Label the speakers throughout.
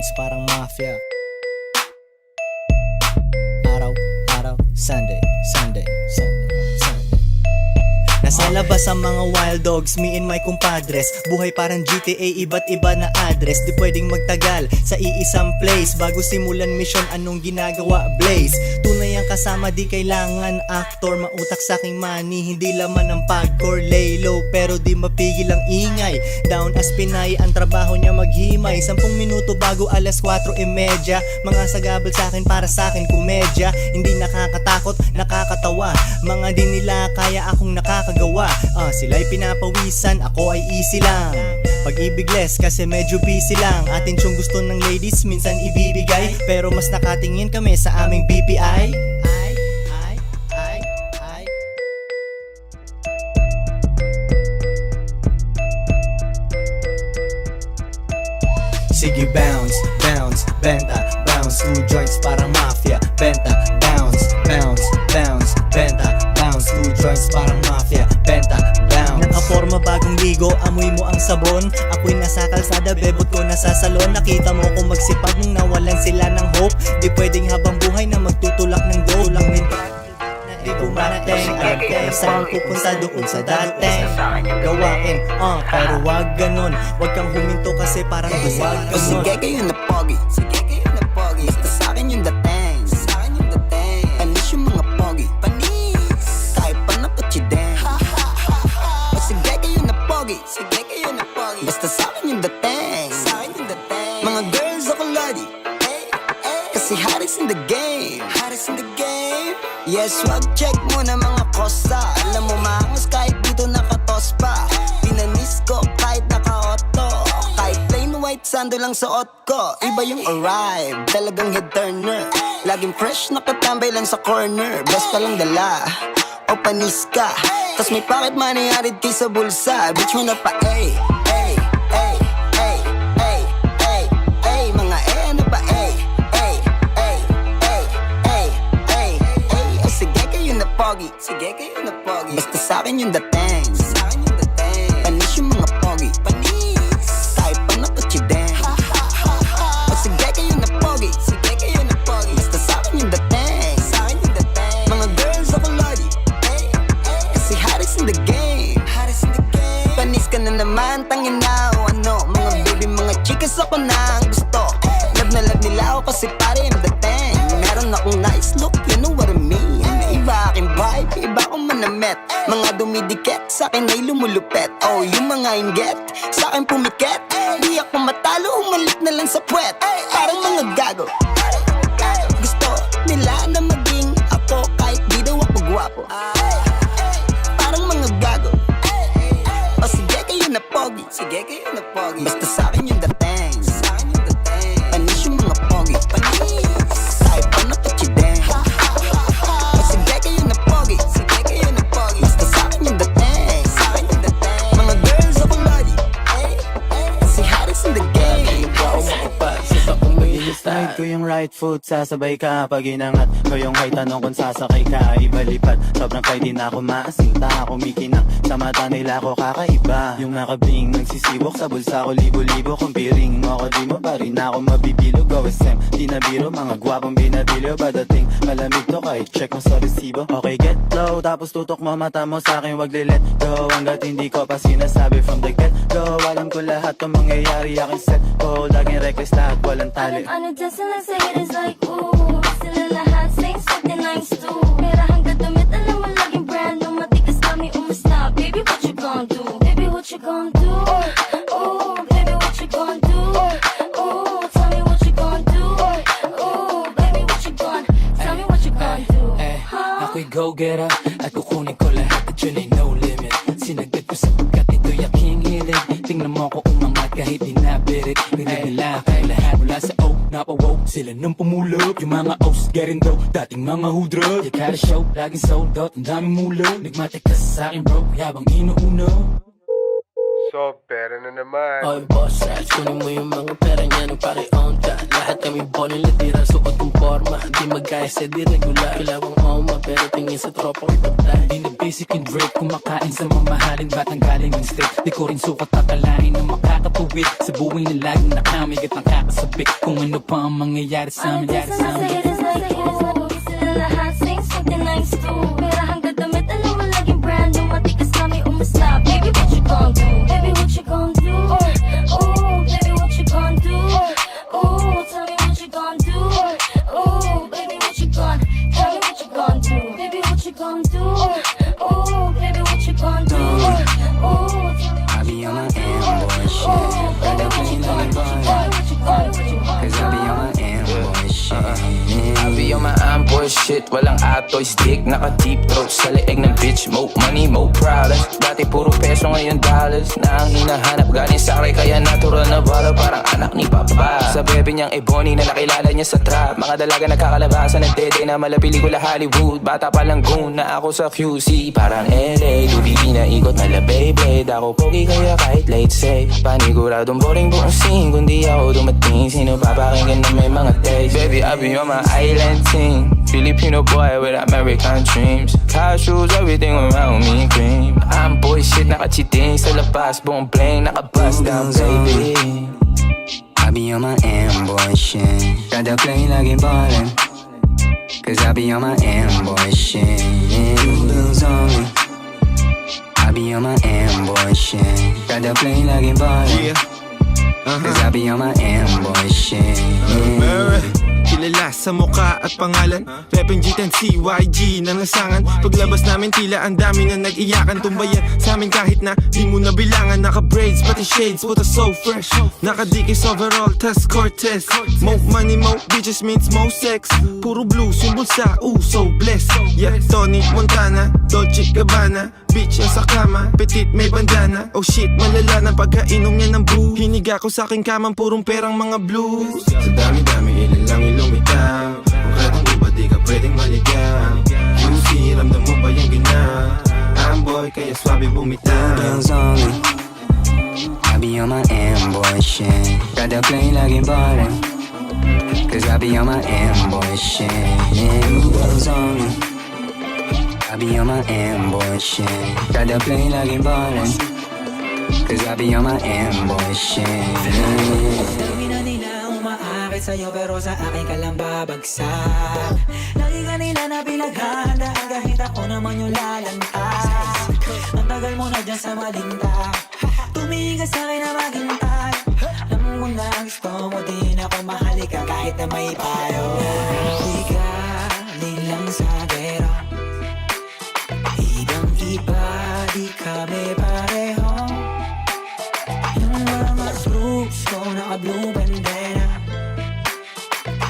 Speaker 1: joints parang mafia. Araw, Sunday, Sunday, Sunday, Sunday. Nasa labas ang mga wild dogs, me and my compadres. Buhay parang GTA, iba't iba na address. Di pwedeng magtagal sa iisang place. Bago simulan mission, anong ginagawa, Blaze? Tunay ang kasama, di kailangan actor. Mautak sa aking money, hindi laman ng pagcore. Lay low, pero di mapigil ang ingay. Down as Pinay, ang trabaho niya maghimay. 10 minuto bago alas 4:30. Mga sagabal sa akin, para sa akin komedya. Hindi nakakatakot, nakakatawa. Mga di nila kaya akong nakakagawa. Sila'y pinapawisan, ako ay easy lang. Pag-ibig less kasi medyo busy lang. Atin siyang gusto ng ladies, minsan ibibigay. Pero mas nakatingin kami sa aming BPI. Sige bounce, bounce, benta, bounce. 2 joints parang mafia. Benta, bounce, bounce, bounce, benta, bounce. 2 joints parang mafia. Benta, bounce. Nakaporma bagong ligo, amoy mo ang sabon. Ako'y nasa kalsada, bebot ko nasa salon. Nakita mo kung magsipag nung nawalan sila ng hope. Di pwedeng habang buhay na magtutulak ng dough. Lang din di bumarating. Saan pupunta doon sa dating gawain, pero wag ganon. Wag kang huminto kasi parang wag ganon.
Speaker 2: Sige kayo na pogi, sige kayo na pogi. Basta sa'kin yung dating, sa'kin yung dating. Panis yung mga pogi, panis. Kahit pa na pachideng. Sige kayo na pogi, sige kayo na pogi. Basta sa'kin yung dating, sa'kin yung dating. Mga girls ako lodi, kasi Harris in the game, Harris in the game. Yes, wag check muna mga kosa. Alam mo maangas kahit dito nakatos pa. Pinanis ko kahit naka-auto. Kahit plain white sando lang suot ko. Iba yung arrive, talagang head turner. Laging fresh, nakatambay lang sa corner. Best pa lang dala, o panis ka. Tas may pocket money arid kay sa bulsa. Bitch mo na pa, ay, ay, ay, ay, ay, ay, ay. Mga ano pa, ay, ay, ay, ay, ay, ay, ay. Sige kayo na pogi, sige kayo na pogi. Basta sa'kin yung dating, sa'kin yung dating. Panis yung mga pogi, panis. Kahit pa na pachideng. Sige kayo na pogi, sige kayo na pogi. Basta sa'kin yung dating, sa'kin yung dating. Mga girls ako lodi, kasi Harris in the game, Harris in the game. Panis ka na naman, tangin na o ano. Mga baby, mga chicas ako na ang gusto. Love na love nila ako kasi pare yung dating. Meron akong nice look, you know what I mean. Iba aking vibe, iba akong manamit. Mga dumidikit, sa'kin ay lumulupet. Oh, yung mga inget, sa'kin pumiket. Di ako matalo, umalit na lang sa puwet. Parang mga gago, gusto nila na maging ako kahit di daw ako gwapo. Parang mga gago. O sige kayo na pogi, sige kayo na pogi. Basta sa'kin yung dating, sa'kin yung dating. Panis yung mga pogi, panis. Kahit pa na pachideng. O sige kayo na pogi, sige kayo na pogi. Basta sa'kin yung dating, sa'kin yung dating. Mga girls ako lodi, si Harris in the game.
Speaker 3: Slide ko yung right foot, sasabay ka. Pag inangat ko yung right, tanong kung sasakay ka. Ibalipad, sobrang kay di na ako maasinta. Kumikinang sa mata nila ko kakaiba. Yung nakabling nagsisiwok sa bulsa ko, libo-libo. Kung piring mo ako, di mo pa rin ako mabibilog. Go SM, di na biro, mga gwapong binabilyo. Badating malamig to kahit check mo sa resibo. Okay, get low, tapos tutok mo mata mo sa'kin, wag li-let go. Hanggat hindi ko pa sinasabi from the get-go. Alam ko lahat ng mangyayari, aking set ko. Laging reckless lahat, walang tali.
Speaker 4: I'm dancing like say it is like ooh. Sila lahat saying something nice too. Pera hanggang damit, alam mo laging brand new. Matikas kami umasta. Baby, what you gon' do? Baby, what you gon' do? Ooh, baby, what you gon' do? Ooh, tell me what you gon' do? Ooh, baby, what you gon' tell me what you gon' do?
Speaker 5: Ako'y go-getter at kukunin ko lahat at yun ay no limit. Sinagad ko sapagkat ito'y aking hilig. Tingnan mo ko umangat kahit di nabirit. Rinig nila kay lahat mula sa O napawow. Sila nang pumulog, yung mga O's getting dough. Dating mga hudrog, you gotta show. Laging sold out, ang daming mulo. Nagmatik ka sa akin bro, yabang inuuno.
Speaker 6: So, pera na naman.
Speaker 5: Oy boss, Raj, kunin mo yung mga pera niya ng pare-on ka. Lahat kami bonin, latira, suot kong forma. Di magkaya sa di regular, kilawang oma. Pero tingin sa tropa ko'y patay. Di na basic and break, kumakain sa mamahalin. Ba't ang galing ng steak? Di ko rin sukat akalain na makakatuwid. Sa buhay na laging nakamigat ng kakasabik. Kung ano pa ang mangyayari sa amin, yari sa amin.
Speaker 4: It's like, ooh, sila lahat sing something nice too. Pera hanggang damit, alam mo laging brand new. Matikas kami umasta. Baby, what you gon' do? Baby, what you gon' do? Ooh, baby, what you gon' do? Ooh, tell me what you gon' do? Ooh, baby, what you gon' tell me what you gon' do? Baby, what you gon' do? Ooh, baby, what you gon' do? Ooh, tell me
Speaker 2: I be on my amboy shit. Got that pussy looking fine. Cause I be on my amboy shit.
Speaker 7: I be on my amboy shit, walang atoy stick, naka deep throat sa leeg ng bitch. Mo money, mo problems. Dati puro peso, ngayon dollars na ang hinahanap. Galing sa akin kaya natural na bala, parang anak ni Papa. Sa bebe niyang ebony na nakilala niya sa trap. Mga dalaga nagkakalabasan ng dede na mala pelikula Hollywood. Bata pa lang goon na ako sa QC, parang LA. Lubibi na ikot na la baby. Ako pogi kaya kahit late say paniguradong boring buong scene. Kundi ako dumating, sino papakinggan na may mga taste. Baby, I be on my island team. Filipino boy with American dreams. Cash shoes, everything around me cream. I'm boy shit, nakachiting sa labas. Buong bling, nakabust down, baby.
Speaker 2: I be on my amboy shit. Got the plane laging ballin'. Cause I be on my amboy shit. Two bills on me. I be on my amboy shit. Got the plane laging ballin'. Cause I be on my amboy shit.
Speaker 8: Kilala sa mukha at pangalan, Repeng G10 CYG ng lasangan. Paglabas namin tila ang dami na nag-iyakan. Tumbayan sa amin kahit na di mo nabilangan. Naka-braids pati shades, puta so fresh. Naka-dikis overall, tas Cortez. Mo money, mo bitches means mo sex. Puro blues yung bulsa, so blessed. Yeah, Tony Montana, Dolce Gabbana. Bitch yan sa kama, petit may bandana. Oh shit, malala ng pagkainom niya ng brew. Hiniga ko sa aking kamang purong perang mga blues. Sa dami-dami ilan lang ilumitaw. Kung kadong iba di ka pwedeng maligaw. QC, ramdam mo ba yung ginaw? I'm boy, kaya swabe bumitaw.
Speaker 2: Bills on me. I be on my amboy shit. Got the plane laging ballin'. Cause I be on my amboy shit. Bills on me. I be on my amboy shit. Got the plane laging ballin'. Cause I be on my amboy shit.
Speaker 9: Dami na nila umaakit sa'yo pero sa akin ka lang babagsak. Lagi ka nila na pinaghahandaan kahit ako naman yung lalantas. Ang tagal mo na dyan sa malinta. Tumingin ka sa'kin na maghintay. Alam mo na gusto mo din ako mahalika kahit na may payo. Di galing lang sa gero. Ibang-iba, di kami pareho. Yung mga troops ko naka-blue bandera.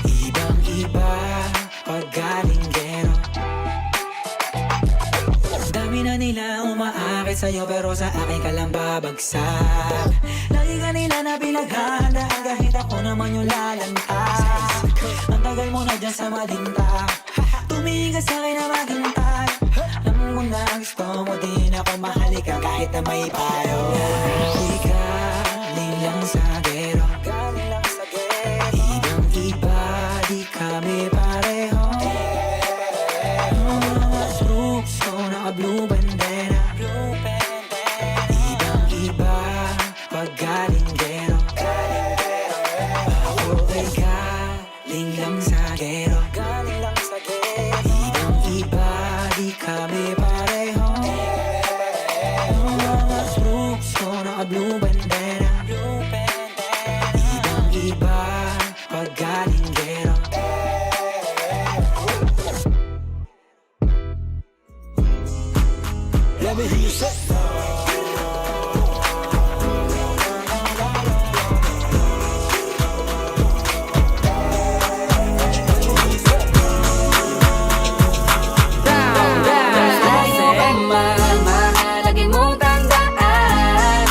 Speaker 9: Ibang-iba, pag galing gero. Dami na nila umaakit sa'yo pero sa akin ka lang babagsak. Lagi ka nila na pinaghahandaan kahit ako naman yung lalantas. Ang tagal mo na dyan sa malinta. Tumingin ka sa'kin na maghintay. Alam mo na gusto mo din ako mahalika kahit na may payo. Di galing lang sa gero. Ibang-iba, di kami pareho. Mga troops ko naka-blue bandera. Ibang-iba, pag galing gero. Ako ay galing lang sa gero. Ibang-iba, di kami pareho. Mga troops ko naka-blue bandera. Ibang-iba, pag galing gero. Let me hear you say
Speaker 4: Lagi mong tandaan,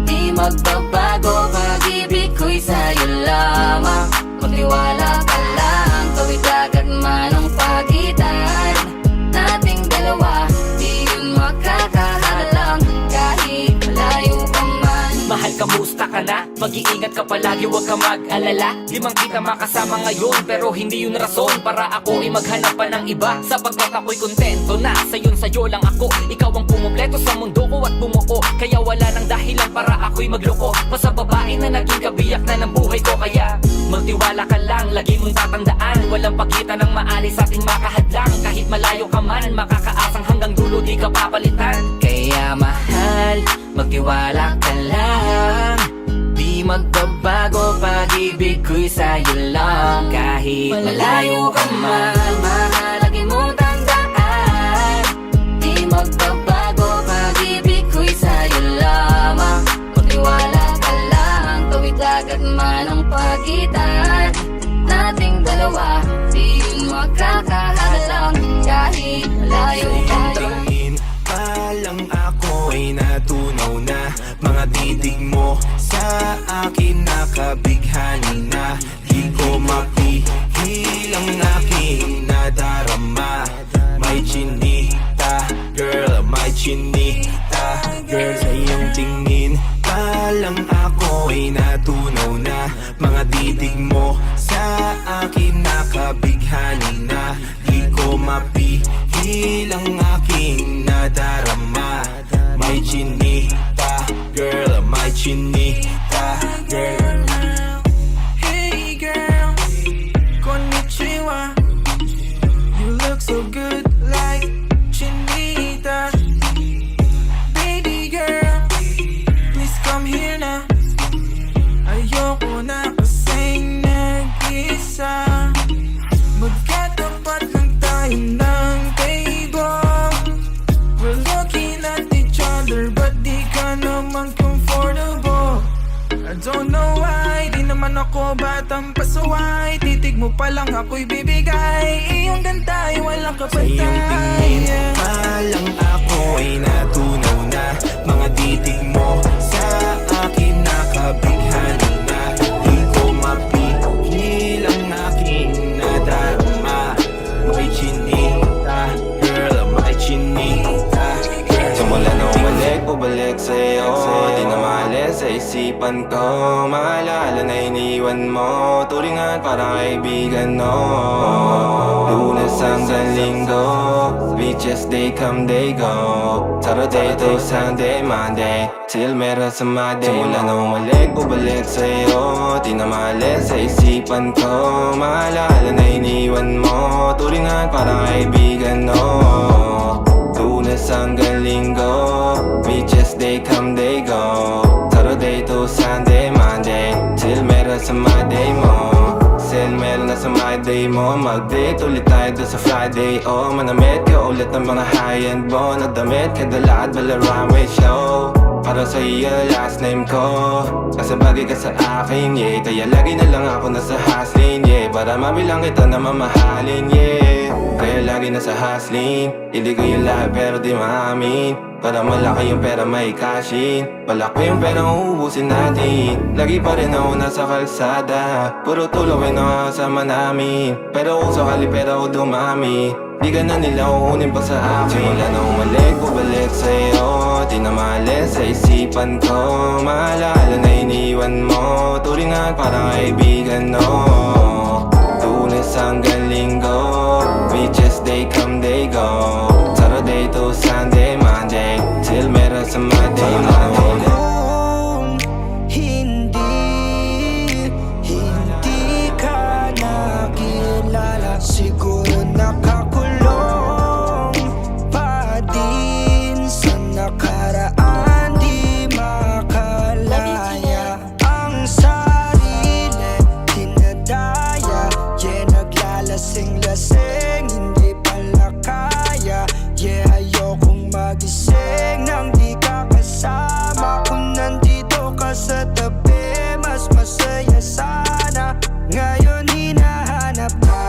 Speaker 4: di magbabago pag-ibig ko'y sa'yo lamang. Magtiwala ka lang, kawit agad man ang pagitan nating dalawa, di yun makakahalang.
Speaker 5: ka na. Mag-iingat ka palagi, huwag ka mag-alala. Di man kita makasama ngayon, pero hindi yun rason para ako ay maghanap pa ng iba. Sapagkat ako'y kontento na sa'yo lang ako. Ikaw ang pumupleto sa mundo ko at bumuo. Kaya wala nang dahilan para ako'y magloko pa sa babae na naging kabiyak na ng buhay ko. Kaya magtiwala ka lang, lagi mong tatandaan, walang pakita ng maalis sa ating makahadlang. Kahit malayo ka man, makakaasang hanggang dulo di ka papalitan. Kaya mahal, magtiwala ka lang. Di magbabago, pag-ibig ko'y sa'yo lang. Kahit malayo ka man,
Speaker 4: Mahalagi mong tandaan, di magbabago, pag-ibig ko'y sa'yo lamang. Magtiwala ka lang, tawid dagat man ang pagitan nating dalawa, di yun makakahalang. Kahit malayo ka man.
Speaker 8: Tingin pa lang ako ay natunaw na. Mga titig mo sa akin nakabighani na. Di ko mapihil ang aking nadarama. May chinita, girl, may chinita, girl. Sa iyong tingin pa lang ako ay natunaw na. Mga titig mo sa akin nakabighani na. Di ko mapihil ang aking nadarama. May chinita, girl, may chinita, girl. Hey girl, konnichiwa. You look so good like chinita. Baby girl, please come here na. Ayoko na kasing nag-isa. Magkatapat lang tayo ng table. We're looking at each other, but di ka naman comfortable. I don't know why, di naman ako batang pasaway. Titig mo pa lang ako'y bibigay. Iyong ganda ay walang kapatay. Sa iyong tingin pa lang ako ay natunaw na. Mga titig mo sa akin nakabighani na. Di ko mapigil ang aking nadarama. May chinita, girl, may chinita, girl. Simula na bumalik sa'yo, di na maalis sa isipan ko. Maalala na iniwan mo, turingan parang kaibigan, no. Lunes hanggang Linggo, beaches they come they go. Saturday to Sunday, Monday, till meron sa Monday. Simula na bumalik sa'yo, di na maalis sa isipan ko. Maalala na iniwan mo, turingan parang kaibigan, no. Lunes hanggang Linggo, beaches they come they go. Saturday to Sunday, Monday, till meron sa Monday mo. Sale meron na sa Monday mo. Mag-date ulit tayo doon sa Friday. Oh, manamit ka ulit ng mga high-end mo. Nadamit kadala at Balarame show. Para sa iyo last name ko, kasi bagay ka sa akin, yeah. Kaya lagi na lang ako nasa hustling, yeah. Para mabilang kita na mamahalin, yeah. Kaya lagi nasa hustling, hindi ko yung lahat pero di maamin. Para malaki yung pera may cashin, malaki yung pera uubusin natin. Lagi pa rin ako nasa kalsada, puro tulawin ang kasama namin. Pero kung sakali pera ko dumami, di ka na nila uunin pa sa akin. Simula na bumalik sa'yo, di na maalis sa isipan ko. Maalala na iniwan mo, turingan parang kaibigan, no. Lunes hanggang Linggo, beaches they come they go. Saturday to Sunday, Monday, till meron sa Monday. Hindi ka nakilala, siguro nakakulong pa din sa nakaraan. Di makalaya ang sarili, dinadaya, yeah. Naglalasing-lasing, hindi pala kaya, yeah. Ayokong magising nang di ka kasama. Kung nandito ka sa tabi, mas masaya sana. Ngayon hinahanap ka,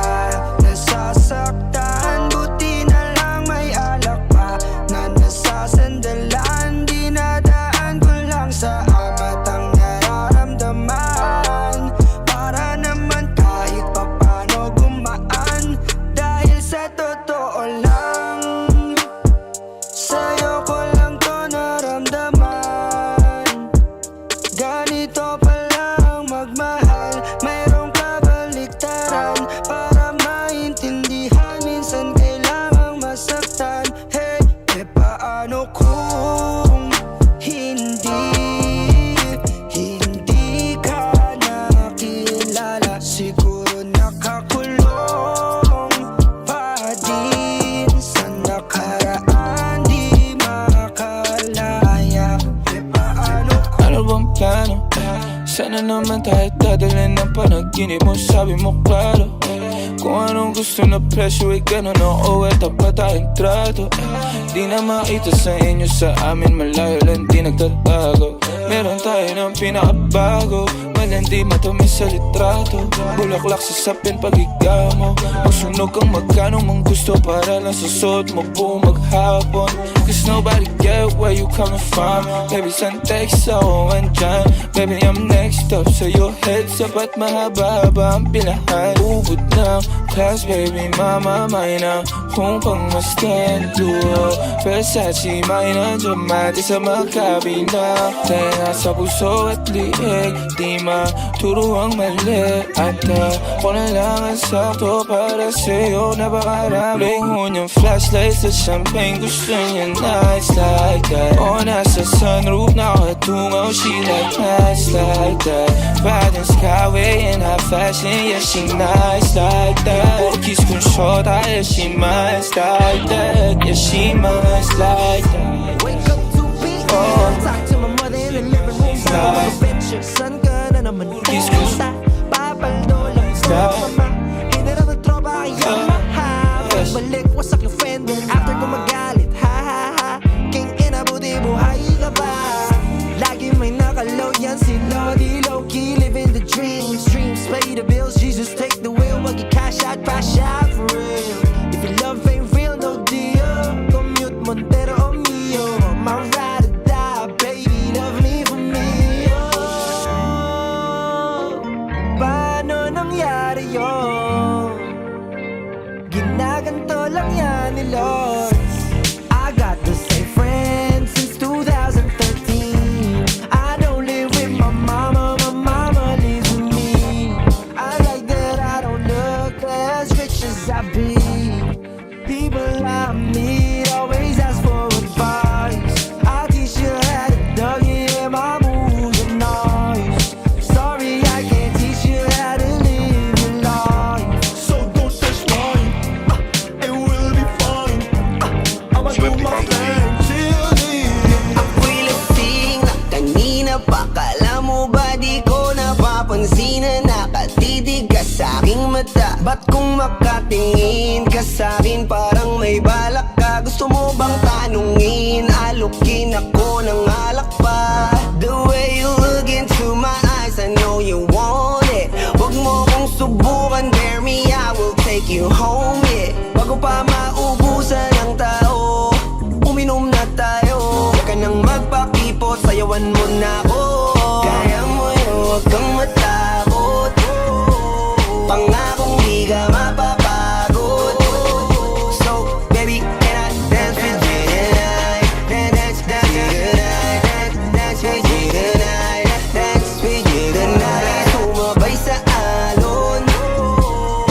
Speaker 8: nasasaktan, buti na lang may alak pa na nasasandalan. Dinadaan ko lang sa amat ang nararamdaman, para naman kahit papano gumaan.
Speaker 6: na naman tayo dadalhin ng panaginip mo, sabi mo klaro. Kung anong gusto na presyo ay ganun ako at tapat tayong trato. Di na makita sa inyo, sa amin malayo lang di nagtatago. Meron tayo ng pinakabago, malandi matamis sa litrato. Bulaklak sa sapin pag-iga mo, magsunog kang magkano mong gusto para lang sa suot mo buong maghapon. Cause nobody get where you coming from. Baby, send text ako andyan. Baby, I'm next up sa your heads up at mahaba-haba ang pilahan. Ubod ng class, baby, mama, may na kung pangmastan luho. Versace, may na dramatic sa magkabila. Tenga sa puso at liig, di maturo ang mali. At ako na lang ang sakto para sa'yo. Napakarami niyang flashlights at champagne. Gusto niya nights like that. O nasa sunroof nakatungaw, she like nights like that. Riding skyway in high fashion, yeah, she nice like that. Puro kiss kong shota, yeah, she nice like that. Yeah, she nice like that.
Speaker 10: Wake up to be talk to my mother in the living room. Adventure, sun ka na naman puta. Papaldo lang sa mama. Hindi na ng tropa kaya mahal. Pagbalik, wasak yung fender. After ko magalit, ha ha ha. King ina, buti buhay ka ba? Lagi may nakalaw yan si Lodi. Low-key, living the dreams. Dreams, pay the bills, Jesus take the wheel. Wag i-cash out for real. If your love ain't real, no deal. Commute Montero o Mio. My ride or die, baby, love me for me. Oh, paano nangyari yun? Ginaganto lang yan ni Lord. I got the same friend since 2013. I don't live with my mama lives with me. I like that I don't look as rich as I be. People I meet always ask for advice. I'll teach you how to dug in my moves and noise. Sorry, I can't teach you how to live your life. So don't touch mine, and we'll be fine. I'ma do my thing till the end.
Speaker 2: Ako'y lasing na kanina pa. Kala mo ba di ko napapansin na nakatitig ka sa aking mata? Ba't kung makatingin ka sa'kin parang may balak ka? Gusto mo bang tanungin? Alukin ako ng alak pa. The way you look into my eyes, I know you want it. Wag mo kong subukan, dare me, I will take you home, yeah. Bago pa maubusan ng tao, uminom na tayo. Huwag ka nang magpakipot, sayawan mo na ako. Kaya mo yun, huwag kang matakot. Pangakong di ka mapapagod. So, baby, can I dance with you tonight? Dance with you tonight. Dance with you tonight. Sumabay sa alon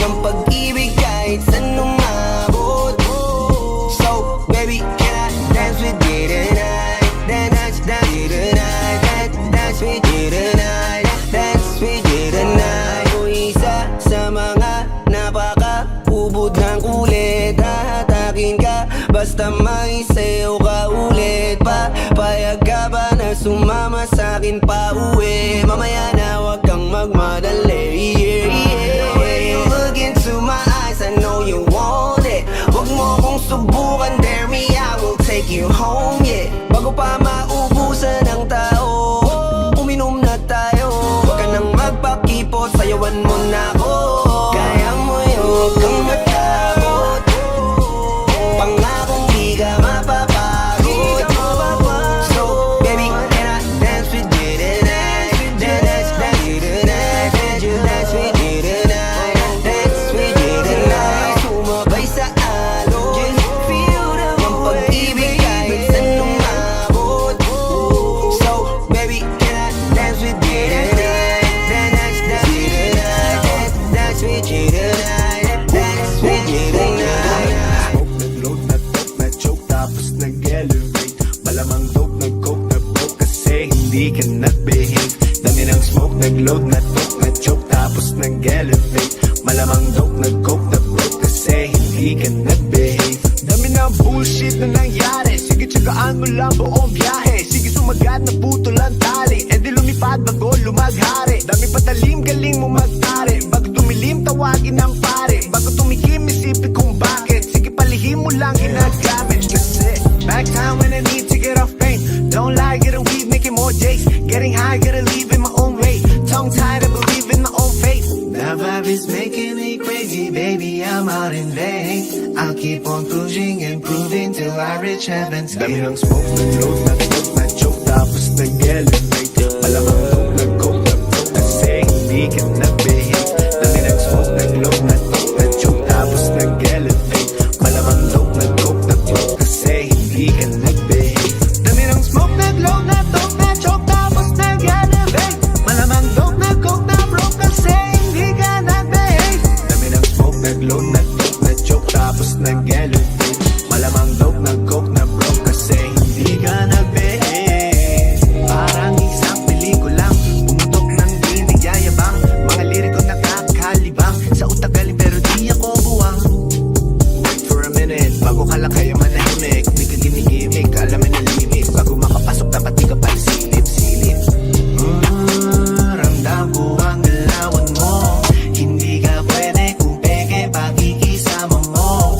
Speaker 2: ng pag-ibig kahit saan umabot. So, baby, can I dance with you tonight? Dance with you tonight. Dance with you tonight. Dance with you tonight. O isa sa mga napaka-ubod ng kulit. Hahatakin ka basta may sayo ka ulit pa. Payag ka ba na sumama sa'kin pa uwi? Mamaya na wag kang magmadali, yeah, yeah. The way you look into my eyes, I know you want it. Wag mo kong subukan, dare me, I will take you home, yeah. Bago pa maubusan ng tao, uminom na tayo. Huwag ka nang magpakipot, sayawan mo na ako. Kaya mo yun, huwag kang matakot. Pangakong di ka mapapagod. So, baby, can I dance with you tonight? Dance with you tonight. Dance with you tonight. Dance with you tonight. Sumabay sa alon ng pag-ibig kahit saan umabot. So, baby, can I dance with you tonight? Dance with you tonight. Dance with you tonight. Dance with you tonight.
Speaker 11: Smoke, nag-load, nag-talk, nag-choke, tapos nag-elevate. Malamang dope, nag-coke, nag-broke kasi hindi ka nag-behave. Dami ng smoke, nag-load, nag-talk, nag-choke, tapos nag-elevate. Malamang dope, nag-coke, nag-broke kasi hindi ka nag-behave. Dami ng bullshit na nangyari. Sige, tsagaan mo lang buong biyahe. Sige, sumagat na puto lang tali. E di lumipad bago lumaghari. lagi ng pare. Bago tumikim, isipin kung bakit. Sige, palihim mo lang ginagamit. Kasi back time when I need to get off pain. Don't lie, get a weed, making more days. Getting high, gotta leave in my own way. Tongue tied, I believe in my own faith. The vibe is making me crazy, baby, I'm out in vain. I'll keep on pushing and proving till I reach heaven's gate. Dami ng smoke, nag-load, nag-load, na-choke, tapos nag-elevate. Malamang dope, nag-coke, nag-broke, kasi hindi ka nag-behave. Dami ng smoke, nag-load, nag-load, na-choke, tapos nag-elevate. Malamang dope, nag-coke, nag-broke, kasi hindi ka nag-behave. Dami ng smoke, nag-load, nag-load, na-choke, tapos nag-elevate. Malamang dope, nag-coke, nag-broke, kasi hindi ka nag-behave. Dami ng smoke, nag-load, nag-load, na-choke, tapos nag-elevate. Malamang dope, nag-coke, nag-broke, kasi hindi ka nag-behave. Parang isang pelikulang pumutok ng di nagyayabang. Mga liriko nakakakalibang. Sa utak galing pero di ako buwang. Wait for a minute, bago ka lang kaya manahimik. Di ka ginigimik, alam mo na limit. Bago makapasok dapat di ka pala silip-silip. Ramdam ko ang galawan mo. Hindi ka pwede kung peke pakikisama mo.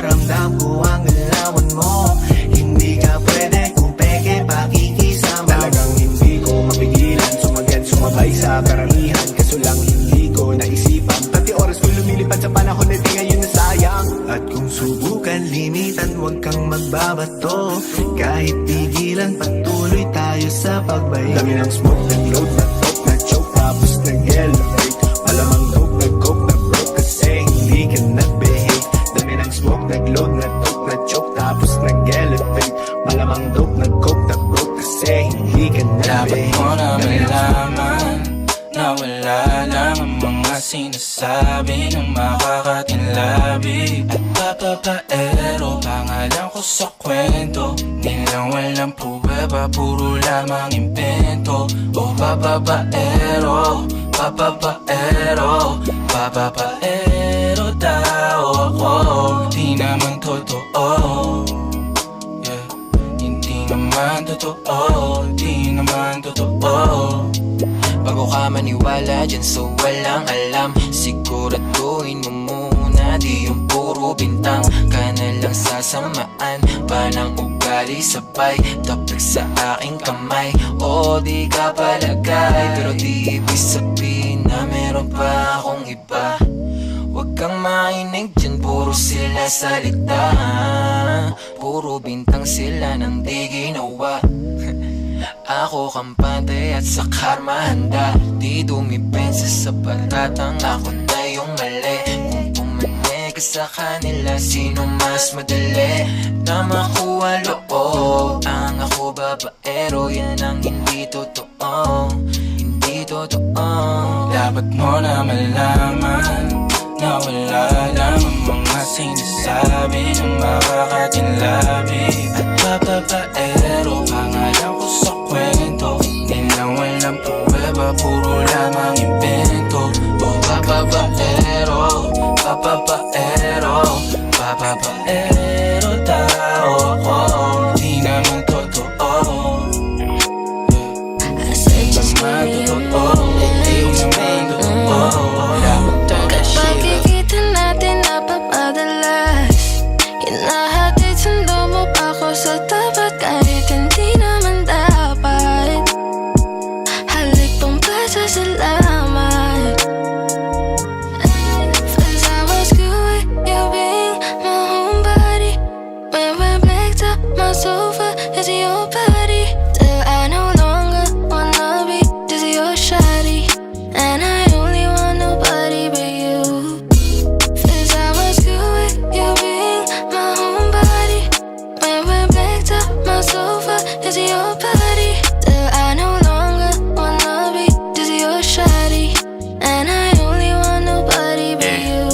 Speaker 11: Ramdam ko ang galawan mo. Hindi ka pwede kung peke pakikisama mo. Talagang hindi ko mapigilan. Sumagal, sumabay sa karamihan. Kaso lang hindi ko naisipan. Pati oras ko lumilipad sa panahon na di ngayon nasayang. At kung subukan limitan, huwag kang magbabato. Kahit pigilan, patuloy tayo sa pagbayo. Dami ng smoke, nag-load, nag-talk, nag-choke, tapos nag-elevate. Malamang dope, nag-coke, nag-broke, kasi hindi ka nag-behave. Dami ng smoke, nag-load, nag-talk, nag-choke, tapos nag-elevate. Malamang dope, nag-coke, nag-broke, kasi hindi ka
Speaker 6: Dapat
Speaker 11: nag-behave.
Speaker 6: mo na malaman na wala lang ang mga sinasabi ng makakatinlabi. At papapaero, pangalan ko sa kwento. Nilang walang pruweba, puro lamang impento. O papapaero, papapaero, papapaero tao ako. Di naman totoo, yeah. Hindi naman totoo, di naman totoo. Bago ka maniwala dyan so walang alam, siguraduhin mo muna di yung puro bintang. Ka na lang sasamaan pa ng ugali sabay tapik sa aking kamay. O di ka palagay pero di ibig sabihin na meron pa akong iba. Huwag kang mainig dyan, puro sila salita. Puro bintang sila nang di ginawa. Ako kampante at sa karma handa. Di dumipensa sa patatang ako na yung mali. Kung pumane ka sa kanila, sino mas madali na makuha loob? Ang ako babaero, yan ang hindi totoo. Hindi totoo. Dapat mo na malaman na wala lang ang mga sinasabi ng makakatinlabi. At papapaero, pangalan ko sa kwento. Nilang walang pruweba, puro lamang invento. O papapaero, papapaero, papapaero tao ako. Di naman totoo, di naman totoo, di naman totoo.
Speaker 4: Pagkikita natin napapadalas, hinahatid sundo mo pa ako sa tapat. Kahit hindi naman dapat, halik pang pasasalamat. First I was good with you being my homebody. When we blacked up my sofa is your body. Till I no longer wanna be just your shawty. And I only want nobody but you. First I was good with you being my homebody. When we blacked up my sofa is your body. Till I no longer wanna be just your shawty. And I only want nobody but you.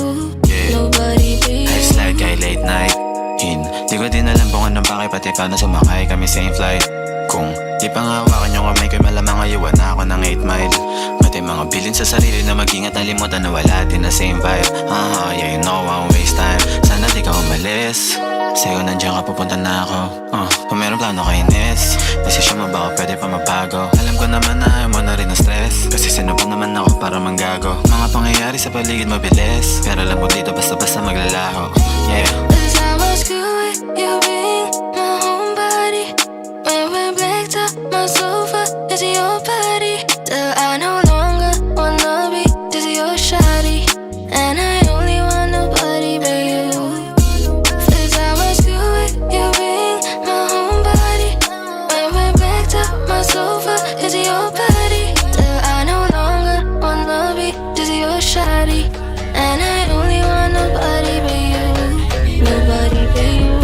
Speaker 4: Nobody but you.
Speaker 3: It's like ay late night in. Di ko din alam kung anong bakit pati paano sumakay kami same flight. Kung di pa nga hawakan yung kamay ko'y malamang ayawan na ako ng 8 mile. Pati mga bilin sa sarili na mag-ingat, nalimutan na wala din na same vibe. Yeah, you know I won't waste time. Sana di ka umalis. Sa'yo nandiyan ka, pupunta na ako. Kung meron plano kay Ines, desisyon mo ba ako pwede pa mabago? Alam ko naman na ayaw mo na rin ang stress, kasi sino ba naman ako para manggago? Mga pangyayari sa paligid mabilis, pero alam mo dito basta-basta maglalaho. Yeah.
Speaker 4: Cause I was good with you being my homebody. When we're blacked out, my sofa is your body. Till I no longer wanna be just your shawty, and I only want nobody but you. Cause I was good with you being my homebody. When we're blacked out, my sofa is your body. Till I no longer wanna be just your shawty, and I only want nobody but you. Nobody but you.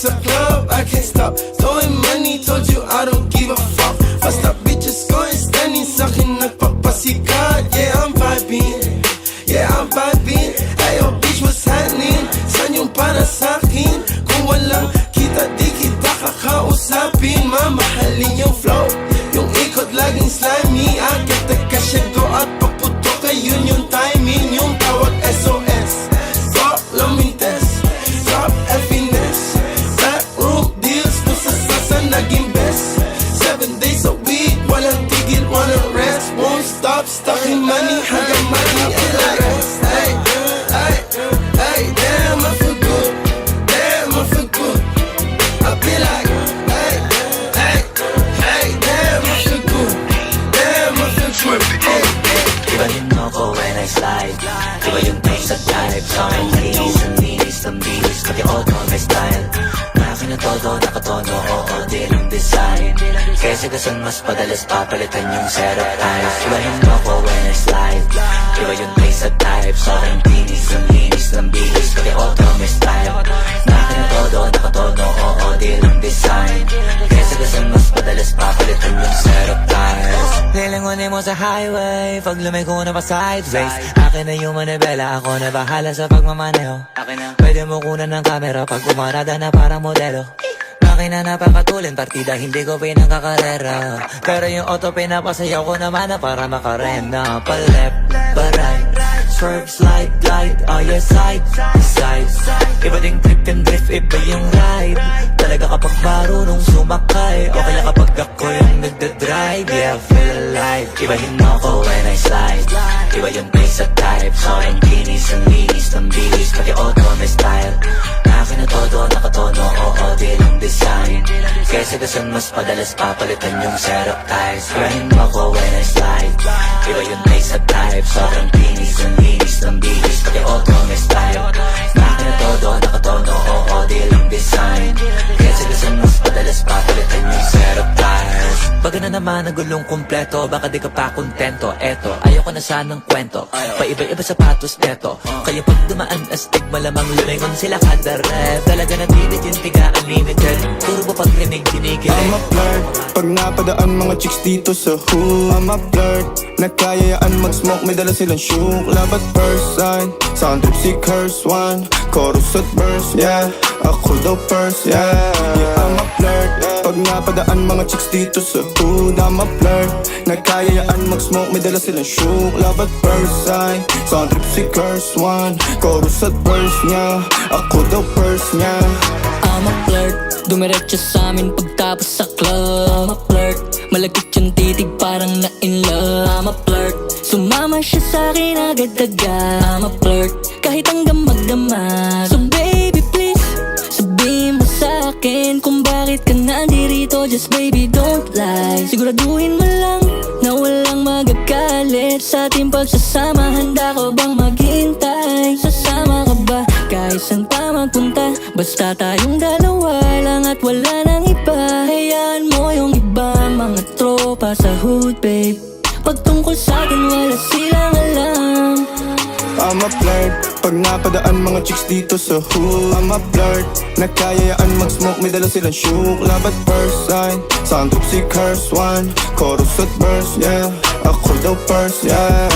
Speaker 8: Sa club, I can't stop throwing money, told you I don't give a fuck. Basta bitches going standing sa akin nagpapasikat. Yeah, I'm vibing, yeah, I'm vibing. Ayo, bitch, what's happening? San yung para sa'kin? Kung walang kita, di kita kakausapin. Mamahalin yung flow, yung ikot laging slimy. Agad nagkasya go at paputok, ayun yung timing. Yung tawag SOS, follow me test, drop happiness. Naging best 7 days a week, walang tigil, wanna rest. Won't stop, stacking money hanggang money and the rest. Hey, hey, hey, damn, I feel good. Damn, I feel good. I be like, hey, hey, hey, damn, I feel good. Damn, I feel good. Hey, hey.
Speaker 12: Ibahin mo ko when I slide. Iba yung taste sa dive. Sa akin linis ng bilis. Pati auto may style. Na todo, nakatono, oo, di lang design. Kesa gasan mas padalas papalitan yung setup times. Ibahin mo ko when I slide. Iba yung taste at type. So ang linis ng bilis. Pati auto may style. Na todo, nakatono, oo, di lang design. Kesa gasan mas padalas papalitan yung setup times. Lilangunin mo sa highway. Pag lumiko na pa sideways. Akin na yung manibela. Ako na bahala sa pagmamaneho. Pwede mo kunan ng camera pag umarada na parang modelo. Makina napakatulin, partida hindi ko pinangkakarera. Pero yung auto pinapasayaw ko naman na para makarena. Pa left, pa right, swerve, slide, glide. Oh yeah, side to side. Iba ding trip and drift, iba yung ride. Talaga kapag marunong sumakay. Okay lang kapag ako yung nagdadrive. Yeah, feel alive. Ibahin mo ko when I slide. Iba yung pace at type. So ang linis ng bilis. Pati auto may style. Akin na todo, nakatono, oo, di lang design. Kesa Kasi mas madalas papalitan yung set of ties. Grind mo ko when I slide, iba yung taste at type. Sobrang kinis, ang linis ng bihis, pati auto may style. Nakaka na todo, nakatono, oo, di lang design. Kasi mas madalas papalitan yung set of ties. Pag na naman ang gulong kumpleto, baka di ka pa kontento. Eto, ayoko na sanang kwento, paiba-iba sapatos neto. Kaya pag dumaan astig, malamang lumingon sila kada rep. Talaga natinit yung tiga unlimited, puro ba pag rinig kinikilig.
Speaker 6: I'm a flirt, pag napadaan mga chicks dito sa hood. I'm a flirt, nagkayayaan mag-smoke, may dala silang shook. Love at first sight, sound trip si curse one. Chorus at verse, yeah, ako daw first, yeah. I'm a flirt, pag napadaan mga chicks dito sa hood. I'm a flirt, nagkayayaan mag-smoke, may dala silang shook. Love at first sight, sound trip si curse one. Chorus at verse, yeah, ako daw first, yeah.
Speaker 13: I'm a flirt, dumiretso sa amin pagtapos sa club. I'm a flirt, malagkit yung titig parang na in love. I'm a flirt, sumama siya sa akin agad-agad. I'm a flirt, kahit hanggang magdamag. So baby please, sabihin mo sa akin kung bakit ka nandirito. Just baby don't lie, siguraduhin mo lang na walang magagalit sa ating pagsasama. Handa ka bang maghintay? Sasama ka ba kahit saan pa magpunta? Basta tayong dalawa lang at wala nang iba. Hayaan mo yung ibang mga tropa sa hood, babe. Pagtungkol sa'kin wala silang alam.
Speaker 6: I'm a flirt, pag napadaan mga chicks dito sa hood. I'm a flirt, nagkayayaan mag-smoke, may dala silang shook. Love at first sight, sound trip si curse one. Chorus at verse, yeah, ako daw first, yeah.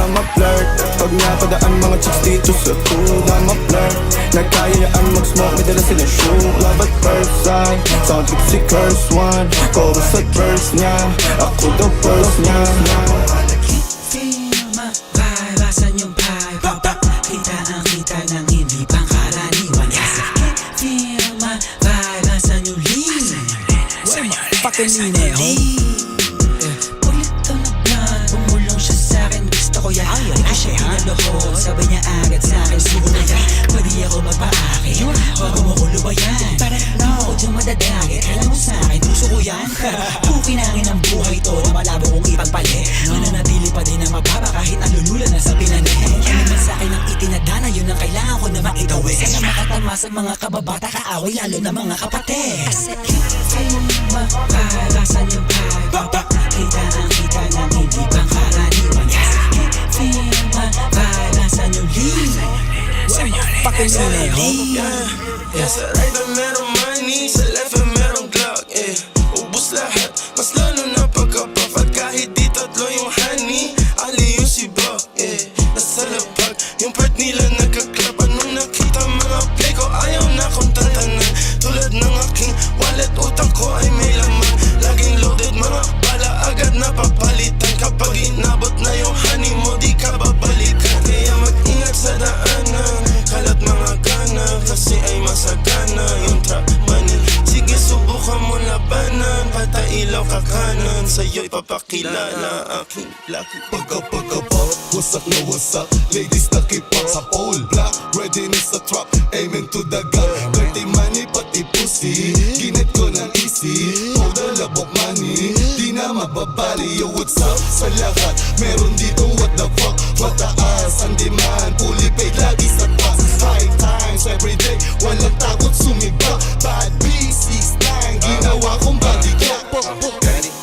Speaker 6: I'm a flirt, pag napadaan mga chicks dito sa hood. I'm a flirt, nagkayayaan mag-smoke, may dala silang shook. Love at first sight, sound trip si curse one. Chorus at verse, yeah, ako daw first, yeah.
Speaker 9: Asan yung vibe? Kita ang kita ng hindi pangkaraniwan. Yes, I can feel my vibe. Asan yung lean? Where my fucking lean Ulit to na blunt, bumulong siya sa'kin. Gusto ko yan, di ko siya pinaluhod. Sabay niya agad sa'kin, siguro na yan. Pwede ako magpaakit, wag mo ko lubayan. Di mo ko dyan madadagit, alam mo sa'kin, puso ko yan. Kukinangin ang buhay to na malabo kong ipagpalit. Mananatili pa din ang mababa kahit ang lulula na sa pinanin. Yan naman sa'kin ang itinadana, yun ang kailangan ko na makitawid. Sana makatama sa mga kababata, kaaway lalo na mga kapatid. Kasi feel my vibe, asan yung vibe? Kita ang kita ng hindi pangkaraniwan. Yes, I can feel my vibe, asan yung lean? Where my fucking lean?
Speaker 8: Sa right na merong money, sa left na merong Glock, ubus lahat, mas lalo na pagka-puff. At kahit di tatlo yung honey, ali yung si Buck, nasa lapag, yung part nila nagka-clap. Anong nakita mga play ko, ayaw na kong tantanan. Tulad ng aking wallet, utang ko ay may laman. Laging loaded, mga bala agad na papalitan. Kapag inabot na yung honey mo, di ka babalikan. Kaya mag-ingat sa daanan, kalat mga gana, kasi ay masagana yung trap money. Sige subukan mo labanan, patailaw ka kanan, sa'yo'y papakilala aking lucky.
Speaker 11: Pagka-pop, what's up, no what's up? Ladies nakipag sa pole block, readiness sa trap, aiming to the gun. Dirty money pati pussy, ginit ko ng easy. Total labok money, di na mababali. Yo, what's up sa lahat? Meron dito what the fuck? Mataas ang demand, fully paid lagi sa taas. High times everyday, walang takot sumiba. Bad B69, ginawa kong bodyguard.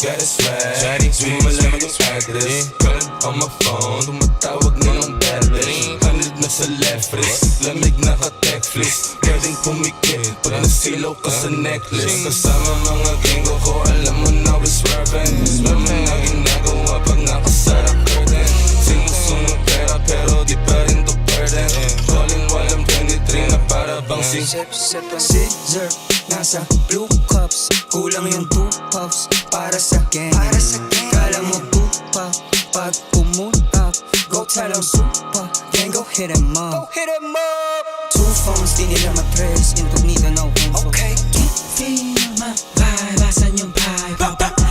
Speaker 8: Got a swag, di mo malaman yung address. Call on my phone, tumatawag na ng battery. 100 na sa left wrist, lamig na ka-Netflix. Pwedeng pumikit pag nasilaw ka sa necklace. Kasama mga genggo ko, alam mo na we're swerving. Swam na nga ginagawa pag nakasara curtain. Sinusunod pera pero di pa rin to burden. Calling while I'm 23 na para bang
Speaker 9: Scissor, nasa blue cups. Kulang yung 2 puffs para sa gang. Kala mo pupa pag pumunta. Go tell them super, gang go hit him up. 2 phones, di nila matres. Incognito, no info. Okay, feel my vibe. Asan yung vibe?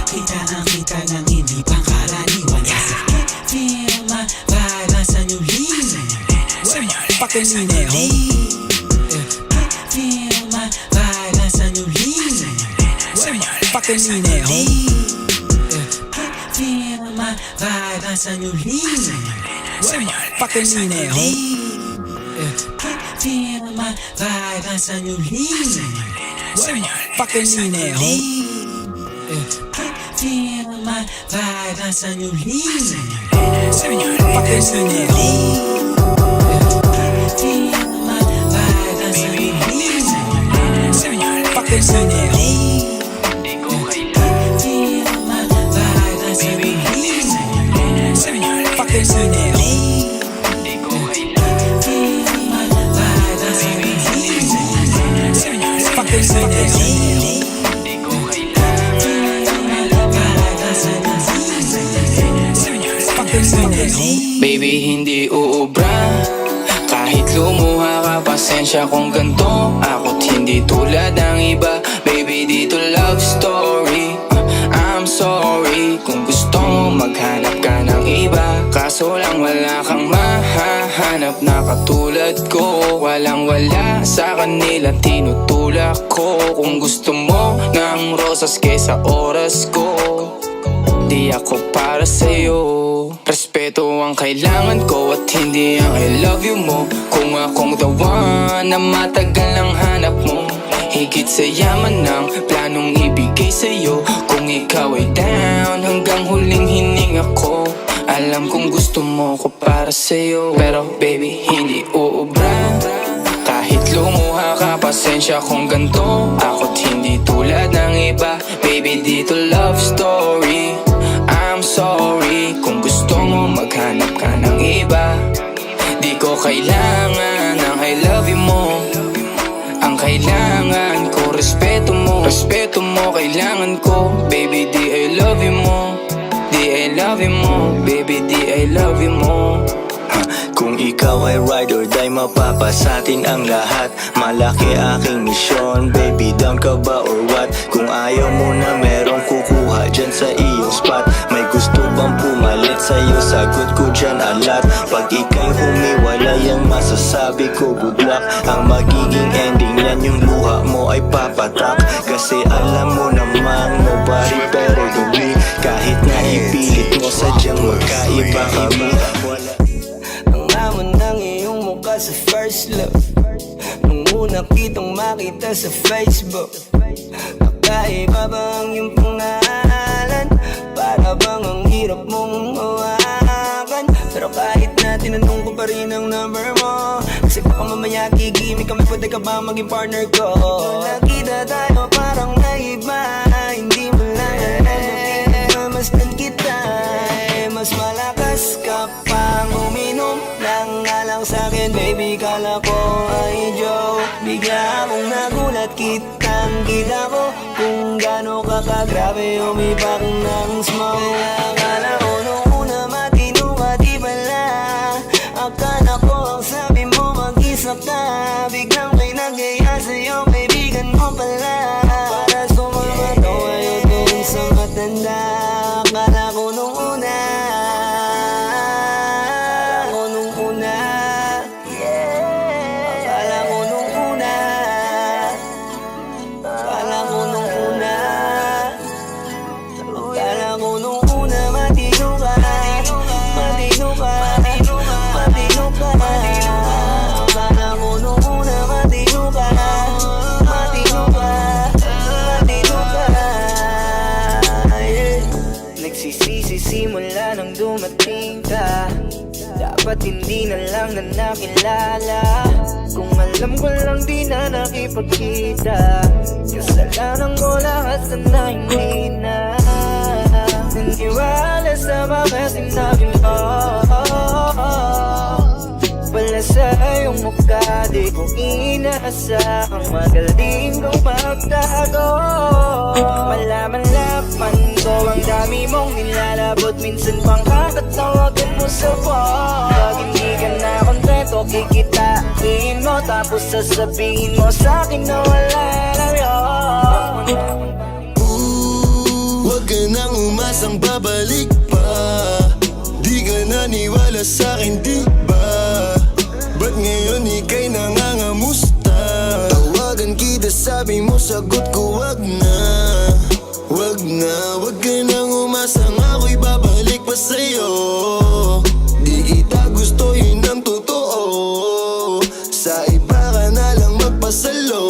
Speaker 9: Kita ang kita ng hindi pangkaraniwan. Yes, I can feel my vibe. Asan yung lean? Where my fucking lean? Feel my vibe. Asan yung lean? Where my fucking need it, homie. Feel my vibe, nasa new lean. Where my fucking need it, homie. Feel my vibe, nasa new lean. Where my fucking need it, homie. Feel my vibe, nasa new lean. Fucking need it, homie. Feel my vibe, nasa new lean. Fucking need it, homie. Fucking need it,
Speaker 7: Baby, hindi uubra kahit lumuha ka, pasensya kung ganto. Ako't hindi tulad ng iba. Baby, dito love story. I'm sorry kung gusto mo maghanap ka ng iba. Kaso lang wala kang mahahanap na katulad ko. Walang wala sa kanila, tinutulak ko. Kung gusto mo ng rosas kesa oras ko, di ako para sa'yo. Respeto ang kailangan ko at hindi ang I love you mo. Kung akong the one na matagal ang hanap mo, higit sa yaman ng planong ibigay sa'yo. Kung ikaw ay down hanggang huling hininga ko, alam kong gusto mo ko para sa'yo. Pero baby, hindi uubra kahit lumuha ka, pasensya kung ganto. Ako't hindi tulad ng iba. Baby, dito love story. I'm sorry kung gusto mo maghanap ka ng iba. Di ko kailangan ng I love you mo. Ang kailangan ko, respeto mo. Respeto mo, kailangan ko. Baby, di I love you mo. Di I love you mo. Baby, di I love you mo.
Speaker 11: Kung ikaw ay ride or die, mapapasatin ang lahat. Malaki aking misyon, baby, down ka ba or what? Kung ayaw mo na merong kukuha dyan sa iyong spot. May gusto bang pumalit sa'yo, sagot ko dyan alat. Pag ika'y humiwalay, ang masasabi ko good luck. Ang magiging ending yan, yung luha mo ay papatak. Kasi alam mo namang nobody better than me. Kahit na ipilit mo, sadyang magkaiba kami.
Speaker 10: Naman ng iyong mukha sa first look. Nung una kitang makita sa Facebook, nakaiba ba ang iyong pangalan? Para bang ang hirap mong hawakan? Pero kahit na tinanong ko pa rin ang number mo, kasi baka mamaya gigimik kami, pwede ka ba maging partner ko? Nung nakita tayo parang naiba, hindi mo lang masdan kita. Mas malakas ka pang uminom ng alang sa'kin, baby, kala ko ay joke. Bigla akong nagulat, kitang-kita ko kung gaano ka kagrabe umipak ng smoke. Akala ko nung una matino ka, di pala. Akala ko ang sabi mo mag-isa ka. Biglang may nagaya sa'yo, kaibigan mo pala. Para sumama to ayaw dun sa matanda. Akala ko nung una, simula nang dumating ka, dapat hindi na lang na nakilala. Kung alam ko lang di na nakipagkita, kasalanan ko lahat sana hindi na naniwala sa mga sinabi mo. Wala sa iyong mukha, di ko inaasahang magaling kong magtago. Malaman-laman ko ang dami mong nilalabot, minsan pang kakatawagan mo sa phone. Pag hindi ka na kontento, kikitain mo, tapos sasabihin mo sa'kin na wala na yun.
Speaker 11: Huwag ka nang umasang babalik pa. Di ka naniwala sa'kin, di ba? Ba't ngayon ika'y nangangamusta? Tawagan kita, sabi mo sagot ko wag na. Wag wag ka nang umasang ako'y babalik pa sa'yo. Di kita gusto, yun ang totoo. Sa iba ka na lang magpasalo.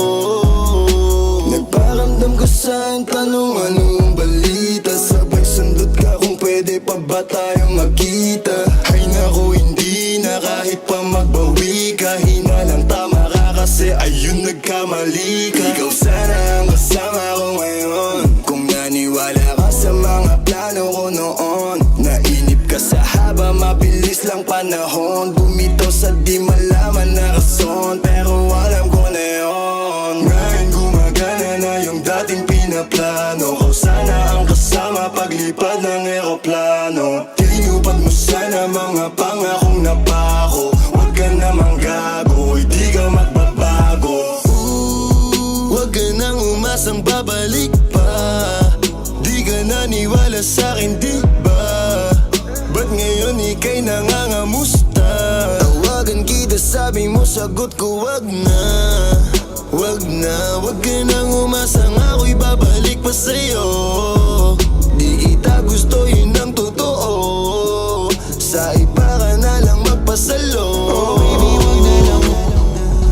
Speaker 11: Nagparamdam ko sa'yo, tanong anong balita. Sabay sundot ka kung pwede pa ba tayo magkita. Ay naku, hindi na kahit pa magbawi ka. Hinalang tama ka kasi ayun nagkamali ka. Ikaw sana ang kasama ko ngayon. Kung naniwala ka sa mga plano ko noon. Nainip ka sa haba, mabilis lang panahon. Bumitaw sa di malaman na rason, pero alam ko na yun. Ngayon gumagana na yung dating pinaplano. Kau sana ang kasama paglipad ng eroplano. Tinupad mo sana mga pangakong napako. Huwag ka namang gago, hindi ka magbabago. Huwag ka nang umasang babalik pa. Di ka naniwala sa'kin, di ba? Ba't ngayon ika'y nangangamusta? Tawagan kita, sabi mo sagot ko wag na. Wag na, wag ka nang umasang ako'y babalik pa sa'yo. Di kita gusto, yun ang totoo. Sa iba ka na lang magpasalo.
Speaker 10: Oh baby, wag na lang muna,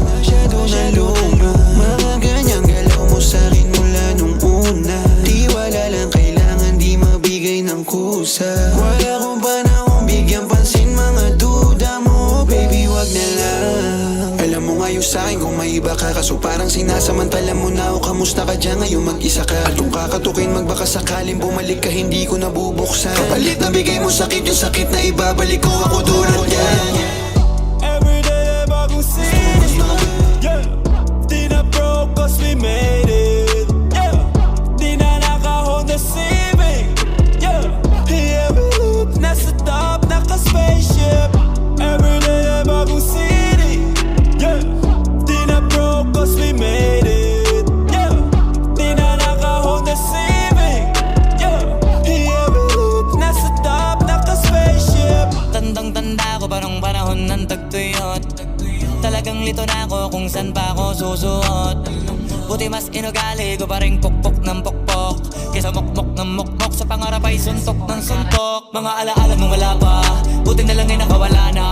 Speaker 10: masyado na luma. Mga ganyang galaw mo sa'kin mula nung una. Di wala lang kailangan, di mabigay ng kusa. Wala kong panahon bigyan pansin mga duda mo. Baby, wag na lang. Alam mo ngayon sa'kin kung may iba ka, kaso parang sinasamantala mo na ako. Kamusta ka dyan ngayon mag-isa ka? At kung kakatukin magbaka sakaling bumalik ka, hindi ko nabubuksan. Kapalit na bigay mo sakit, yung sakit na ibabalik ko ako tulad yan.
Speaker 6: Everyday ay bagong city. Yeah. Di na broke cause we made it. Yeah. Di na naka-Honda Civic. Yeah. Yeah, we look nasa top, naka-spaceship. Everyday ay bagong city. Yeah. Di na broke cause we made it. Yeah. Di na naka-Honda Civic. Yeah. Yeah, we look nasa top, naka-spaceship.
Speaker 13: Tandang-tanda ko parang panahon ng tagtuyot. Talagang lito na ako kung saan pa ako susuot. Buti mas inugali ko pa rin pukpok ng pukpok kesa mokmok ng mokmok. Sa pangarap ay suntok ng suntok. Mga alaala nung wala pa, buti na lang ay nakawala na.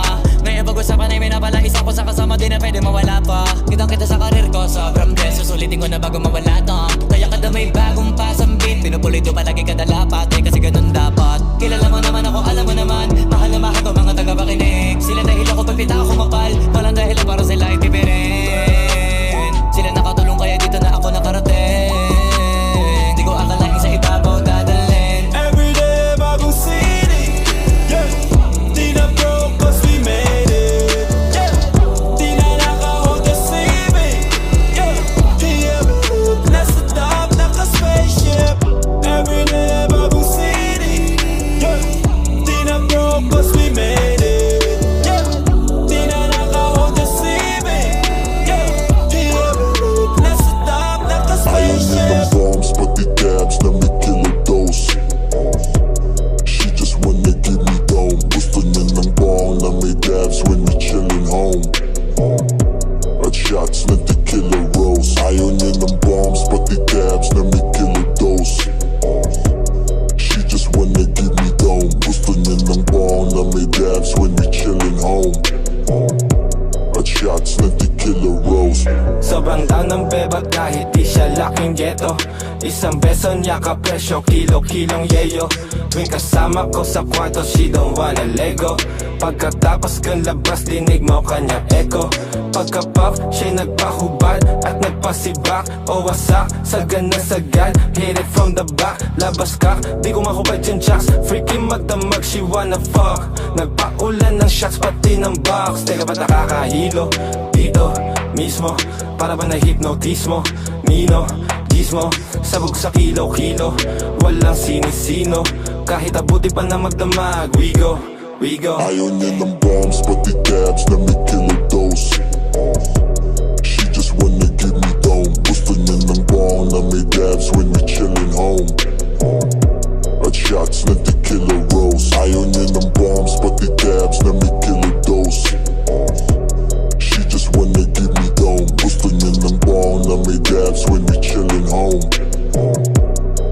Speaker 13: May pag-usapan ay may napala, isa ko sa kasama di na pwede mawala pa. Kitang kita sa karir ko, sobrang bless. Susulitin ko na bago mawala to. Kaya kada may bagong pasambit, pinupulito palagi kada lapat. Kasi ganun dapat. Kilala mo naman ako, alam mo naman. Mahal na mahal ko mga tagapakinig. Sila dahil ako pagpita ako mapal. Walang dahilan para sila ay tipirin. Sila nakatulong kaya dito na ako nakarating. Di ko akalain sa ibabaw dadalhin.
Speaker 6: Everyday bagong city. Yeah. Di na broke cause we made it. Yeah. Di na naka-Honda Civic. Yeah. Yeah, we look nasa top, naka-spaceship. Everyday bagong city. Yeah. Di na broke cause we made it. Yeah. Di na naka-Honda Civic. Yeah. Yeah, we look nasa top, naka-spaceship.
Speaker 11: Bombs, but the dabs na may kilo dose. She just wanna give me dome. Gusto niya ng bong na may dabs when we chillin' home. At shots na tequila rose. Ayaw niya ng bombs, but the dabs na may kilo dose. She just wanna give me dome. Gusto niya ng bong na may dabs when we chillin' home. At shots na tequila rose.
Speaker 8: Sobrang down ng beba kahit di siya laking ghetto. Isang beso niya ka presyo, kilo-kilong yeyo. Tuwing kasama ko sa kwarto, she don't wanna lego. Pagkatapos kang labas, dinig mo kanya echo. Pagka-puff, siya'y nagpahubad at nagpasibak. O wasak, sagad na sagad, hit it from the back. Labas ka, di ko makubad yung jacks. Freaky magdamag, she wanna fuck. Nagpaulan ng shots, pati ng box. Teka ba't nakakahilo? Dito, mismo, para ba na-hypnotismo? Nino, gismo, sabog sa kilo-kilo. Walang sinisino, kahit abuti pa na magdamag. We go, we go.
Speaker 11: Ayaw niya ng bombs, pati dabs na may kilo dose. She just wanna give me dome. Gusto niya ng bong na may dabs when we chillin' home. At shots na tequila rose. Ayaw niya ng bombs, pati dabs na may kilo dose. She just wanna give me dome. Gusto niya ng bong na may dabs when we chillin' home.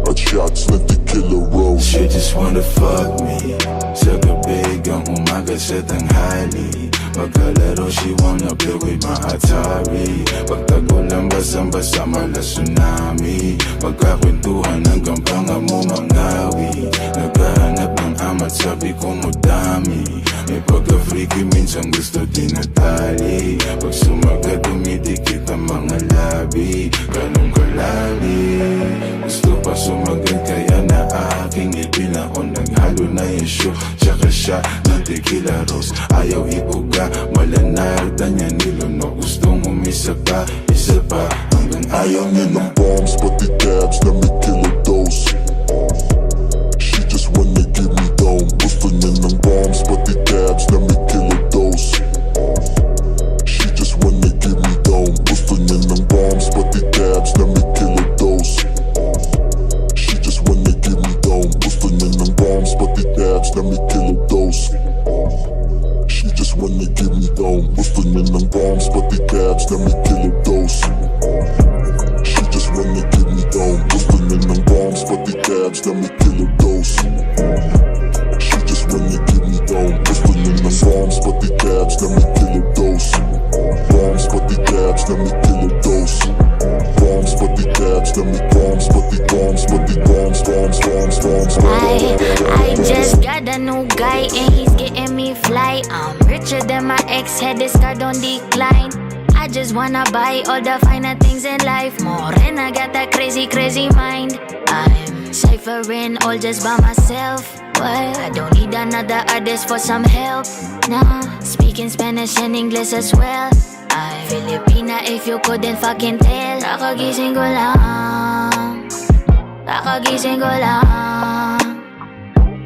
Speaker 11: At shots na tequila
Speaker 6: fuck me sa gabi hanggang umaga sa tanghali. Magkalaro, she wanna play with my Atari. Pagtagulan, basang-basa, mala tsunami. Magkakwentuhan hanggang panga mo mangawi. Naghahanap ng amat, sabi ko mo dami. May pagka-freaky, minsan gusto dinatali. Pag sumagat, dumidikit ang mga labi. Ganun kalali, gusto pa sumagat, kaya na aking ipinakon. Naghalo na yung show, tsaka siya ng tequila rose. Ayaw iuga, malanarda niya niluno. Gustong umisa pa, isa pa, hanggang ayaw niya ng bombs, pati dabs na may kilodose. She just wanna give me down. Gusto niya ng bombs, pati dabs na may kilodose. She just wanna give me down. Gusto niya ng bombs, pati dabs na may kilodose. She just wanna give me down. Gusto niya ng bombs, pati dabs na may kilodose. She just wanna give me down. Gusto niya ng bombs, pati dabs na may kilodose. She just wanna give me down. Gusto niya ng bombs, pati dabs na may kilodose. She just wanna give me down. Gusto niya ng bombs, pati dabs na may kilodose. Bombs, pati dabs na may kilodose. Bombs, pati dabs na may bombs, pati bombs, pati bombs, bombs, bombs, bombs.
Speaker 4: I just got a new guy and he's getting me fly. I'm richer than my ex, had this card on decline. I just wanna buy all the finer things in life more, and I got that crazy, crazy mind. I'm ciphering all just by myself. Well, I don't need another artist for some help. Nah, speaking Spanish and English as well. I'm Filipina if you couldn't fucking tell. Kakagising ko lang. Kakagising ko lang.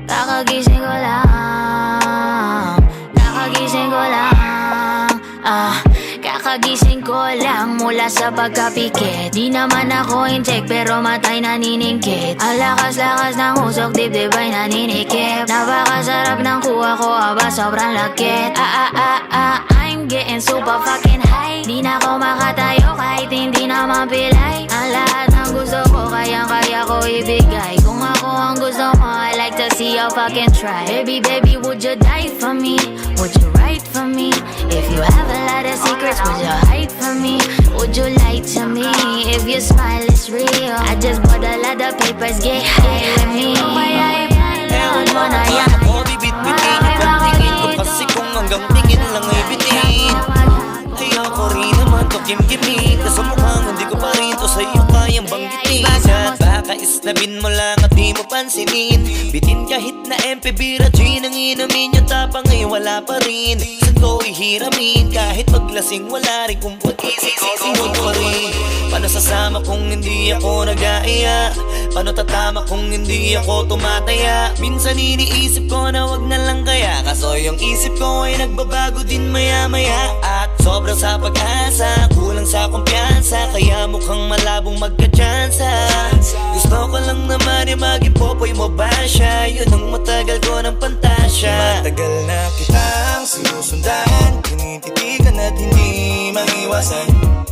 Speaker 4: Kakagising ko lang. Kakagising ko lang. Kakagising ko lang mula sa pagkapikit. Di naman ako incheck pero matay naniningkit. Ang lakas-lakas ng usok, dibdib ay naninikip. Napakasarap ng kuha ko, aba sobrang lakit. I'm getting super fucking high. Di na ako makatayo kahit hindi naman pilay. Ang lahat ng gusto ko, kayang-kaya ko ibigay. Kung ako ang gusto mo, I like to see you fucking try. Baby, baby, would you die for me? Would you write for me? If you have a lot of secrets, would you hide from me? Would you lie to me? If your smile is real, I just bought a lot of papers, get high with me. Ewan mo na yan.
Speaker 14: Ako bibit-bitin yung pagtingin ko, kasi kung hanggang tingin lang ay bitin. Ayoko rin naman to kim-kimin, kaso mukhang hindi ko pa rin to sa'yo kayang banggitin. At baka islabin mo lang at di mo pansinin. Bitin kahit na MP Bira Gin ang inumin, yung tapang ay wala pa rin. Saan ko ihiramin, kahit paglasing wala rin. Kung pag-isip ko sinun pa rin. Paano sasama kung hindi ako nag-aaya? Paano tatama kung hindi ako tumataya? Minsan iniisip ko na wag na lang kaya, kaso yung isip ko ay nagbabago din maya-maya. At sobrang sa pag-asa, kulang sa kumpiyansa, kaya mukhang malabong magka-tsansa. Gusto ko lang naman yung maging popoy mo ba siya? Yun ang matagal ko ng pantasya.
Speaker 10: Matagal na kitang sinusundan, tinititigan at hindi maiwasan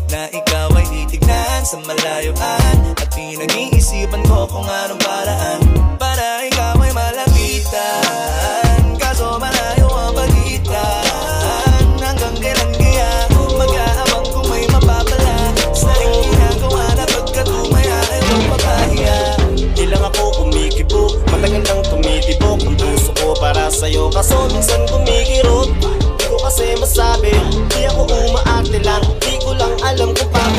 Speaker 10: na ikaw ay titignan sa malayuan. At pinag-iisipan ko kung anong paraan para ikaw ay malapitan. Kaso malayo ang pagitan. Hanggang kailan kaya mag-aabang kung may mapapala sa ring ginagawa na pagkatumaya ay magpapahiya. Ilang ako kumikibo, matagal nang tumitibok ang puso ko para sa'yo, kaso minsan kumikirot. Di ko kasi masabi, di ako umaarte lang, di ko lang alam kung paano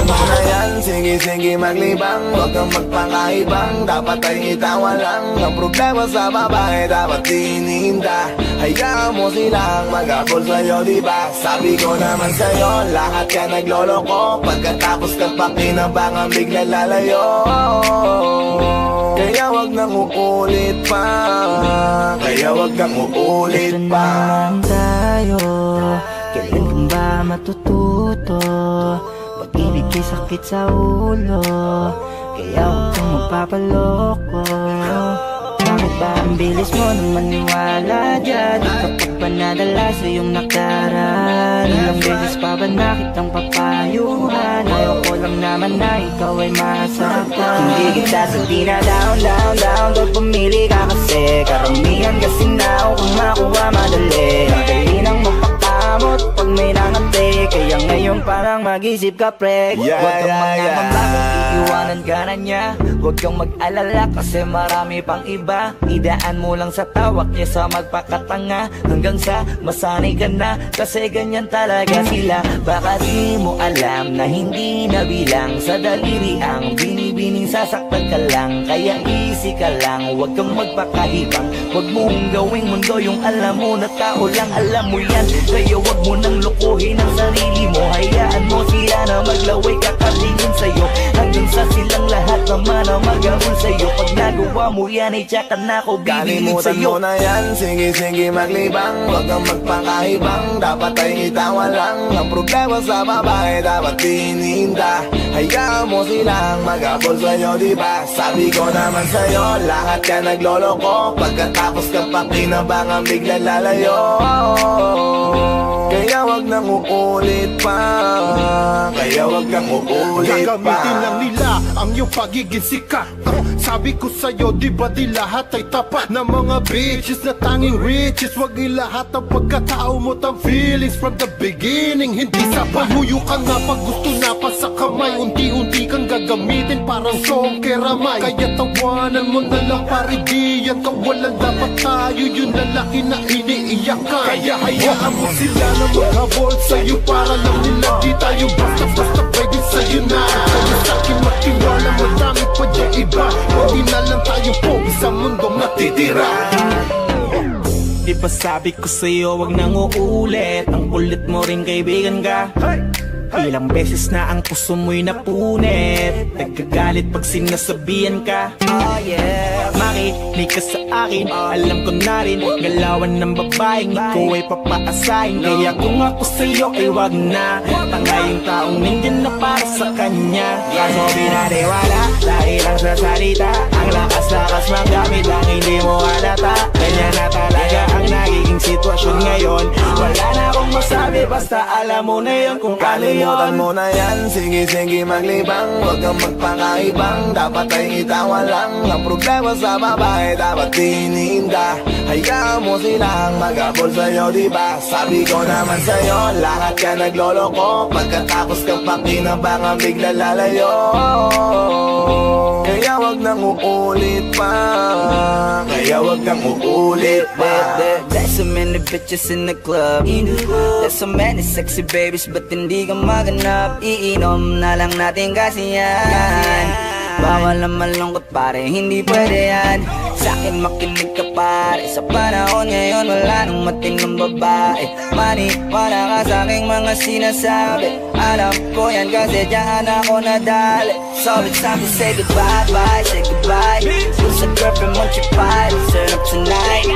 Speaker 11: Mga yan, sige-sige maglibang, huwag kang magpakaibang. Dapat ay itawa lang, ang problema sa babae dapat dininda. Hayaan mo silang mag-apol sa'yo, diba? Sabi ko naman sa'yo, lahat ka nagloloko. Pagkatapos ka pa kinabangan, bigla lalayo. Kaya wag nang uulit pa, kaya wag nang uulit pa.
Speaker 9: Tayo, kailan ba matututo? Pag-ibig ay sakit sa ulo, kaya huwag kang magpapaloko. Bakit ba ang bilis mo nang maniwala dyan? Kapag ba nadala sa iyong nakaraan, ilang beses pa ba nakitang papayuhan? Ayaw ko lang na
Speaker 2: malaman na ikaw ay masaktan. Hindi kita sa down, down, down. Pag pumili ka kasi karamihan kasi na kung makuha madali. Madali nang mapakamot pag may nangante. Kaya ngayon parang mag-isip ka pre. Huwag kang mangangamba kung iiwanan ka na niya. Huwag kang mag-alala kasi marami pang iba. Idaan mo lang sa tawak niya sa magpakatanga. Hanggang sa masanay ka na kasi ganyan talaga sila. Baka di mo alam na hindi na bilang sa daliri ang binibining sasaktan ka lang. Kaya easy ka lang, huwag kang magpakahibang. Huwag mong gawing mundo yung alam mo na tao lang alam mo yan. Kaya huwag mo nang lukuhin ang sarili mo. Hayaan mo sila na maglaway kakatingin sa'yo. Hanggang sa silang lahat naman ang magabol sa'yo. Pag nagawa mo yan ay tsaka na ako bibigin
Speaker 11: Kalimutan
Speaker 2: sa'yo.
Speaker 11: mo na yan, sige sige maglibang. Huwag kang magpakahibang, dapat ay itawa lang. Ang problema sa babae dapat tinihinda. Hayaan mo silang magabol sa'yo, diba? Sabi ko naman sa'yo, lahat ka nagloloko. Pagkatapos ka pa kinabangan bigla lalayo. Kaya wag nang uulit pa. Kaya wag kang uulit pa.
Speaker 8: Gagamitin lang nila ang iyong pagiging sikat. Sabi ko sa'yo, di ba di lahat ay tapat na mga bitches na tanging riches. Wag ilahat ang pagkatao mo tang feelings from the beginning. Hindi sapat, huyo ka na pag gusto na pa sa kamay. Unti-unti kang gagamitin parang song keramay. Kaya tawanan mo na lang paridiyan ka. Walang dapat tayo, yun lalaki na iniiyak ka. Kaya hayaan mo sila na maghabol sa'yo. Para lang nila di tayo basta-basta pwede sa'yo na. Kaya sa'kin matiwala, madami pa dyan iba. Hindi na lang tayo pogi sa mundong natitira.
Speaker 6: Di ba sabi ko sa'yo wag nang uulit. Ang kulit mo rin kaibigan ka. Ilang beses na ang puso mo'y napunit. Nagkagalit pag sinasabihan ka.
Speaker 2: Oh yeah,
Speaker 6: Makinig ka sa akin, alam ko na rin galawan ng babaeng ikaw ay papaasahin. Kaya kung ako sa'yo ay wag na. Tanga yung taong nandyan na para sa kanya. Kaso binaniwala dahil lang sa salita. Ang lakas-lakas magamit ang hindi mo halata. Ganyan na talaga ang nagiging sitwasyon ngayon. Wala na akong masabi basta alam mo na yun kung ano yun.
Speaker 11: Kalimutan mo na yan, sige sige maglibang. Huwag kang magpakaibang, dapat ay itawa lang. Ang problema sa babae dapat tinihinda. Hayaan mo silang magabol sa'yo, diba? Sabi ko naman sa'yo, lahat ka nagloloko. Pagkatapos ka pa kinabangan bigla lalayo. Kaya wag nang uulit pa. Kaya wag kang uulit pa.
Speaker 2: There's so many bitches in the club. There's so many sexy babies, but hindi ka maganap. Iinom na lang natin kasi yan. Bawal ang malungkot pare, hindi pwede yan. Sa'kin makinig ka pare. Sa panahon ngayon wala nang matinong babae. Maniwala ka sa'king mga sinasabi. Alam ko yan kasi dyan ako nadali. So it's time to say goodbye, bye, say goodbye. Kung sa girlfriend mo chipay, turn up tonight.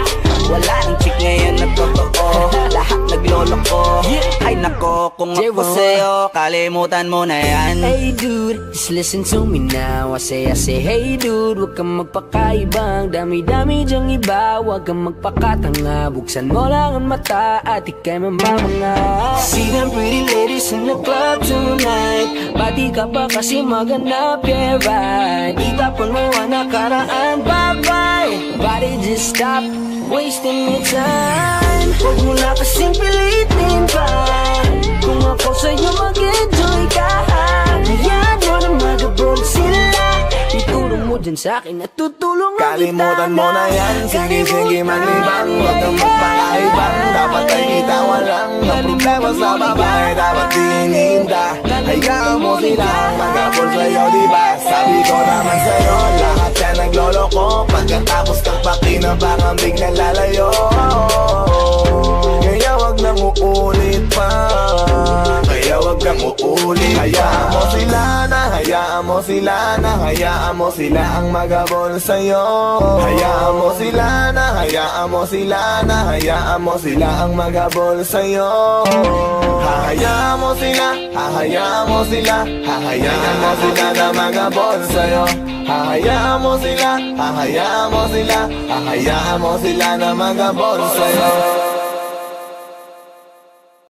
Speaker 2: Wala nang chick ngayon na totoo. Lahat nagloloko. Ay nako, kung ako sa'yo, kalimutan mo na yan.
Speaker 13: Hey dude, just listen to me now. I say hey dude, huwag kang magpakaibang. Dami-dami dyang iba, huwag kang magpakatanga. Buksan mo lang ang mata at ikay mamamanga. See them pretty ladies in the club tonight. Pati ka pa kasi maganap, yeah right. Itapon mo ang nakaraan, bye-bye. Body just stop wasting your time. Huwag mo na kasing pilitin pa. Kung ako sa'yo mag-enjoy ka, hayaan mo na magabog sila. Ituro mo dyan sa'kin at tutulong ang
Speaker 11: Kalimutan mo na yan, sige sige maglibang. Huwag kang magpakaibang, dapat ay itawa lang. Ang problema sa babae dapat tinihinda. Hayaan mo silang magabol sa'yo, diba? Sabi ko naman sa'yo, lahat ka nagloloko. Pagkatapos kang pakinabangan bigla lalayo. Kaya wag nang uulit pa. Kaya wag kang uulit. Hayaan mo sila na, hayaan mo sila na, hayaan mo sila ang magabol sa'yo. Hayaan mo sila na, hayaan mo sila na, hayaan mo sila ang magabol sa'yo. Hahayaan mo sila, hahayaan mo sila, hahayaan mo sila na magabol sa'yo. Hahayaan mo sila, hahayaan mo sila, hahayaan mo sila na magabol sa'yo.